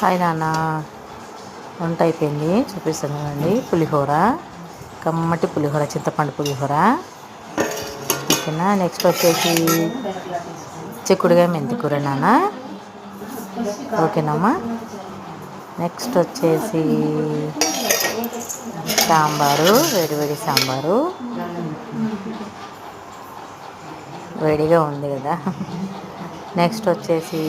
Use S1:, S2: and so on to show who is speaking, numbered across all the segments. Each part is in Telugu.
S1: హాయ్ నాన్న, వంట అయిపోయింది. చూపిస్తాను అండి. పులిహోర, కమ్మటి పులిహోర, చింతపండు పులిహోర. ఓకేనా. నెక్స్ట్ వచ్చేసి చిక్కుడుగా మెంతికూర నాన్న. ఓకేనమ్మా. నెక్స్ట్ వచ్చేసి సాంబారు, వేడివేడి సాంబారు. వేడిగా ఉంది కదా. నెక్స్ట్ వచ్చేసి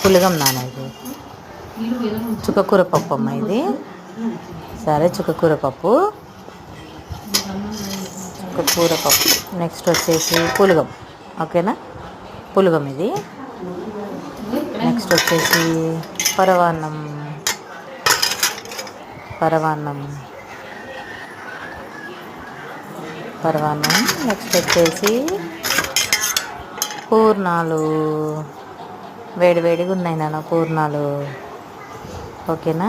S1: పులగం నాన్న. ఇది చుక్కకూర పప్పు అమ్మ. ఇది సరే, చుక్కకూర పప్పు. చుక్కకూర పప్పు. నెక్స్ట్ వచ్చేసి పులగం. ఓకేనా, పులగం ఇది. నెక్స్ట్ వచ్చేసి పరవాన్నం. పరవాన్నం. నెక్స్ట్ వచ్చేసి పూర్ణాలు. వేడివేడిగా ఉన్నాయి నాన్న పూర్ణాలు. ఓకేనా,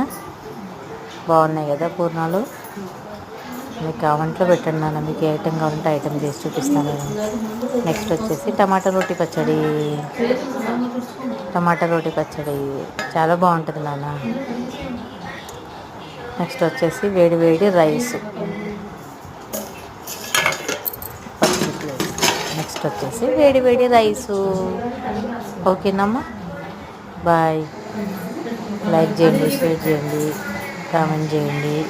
S1: బాగున్నాయి కదా పూర్ణాలు. మీకు కావంట్లో పెట్టండి నాన్న. మీకు ఏ ఐటెం కావాలంటే ఐటెం చేసి చూపిస్తాను. నెక్స్ట్ వచ్చేసి టమాటా రోటి పచ్చడి. టమాటా రోటి పచ్చడి చాలా బాగుంటుంది నాన్న. నెక్స్ట్ వచ్చేసి వేడివేడి రైస్. నెక్స్ట్ వచ్చేసి వేడివేడి రైసు. ఓకేనమ్మా. బాయ్. లైక్ చేయండి, షేర్ చేయండి, కామెంట్ చేయండి.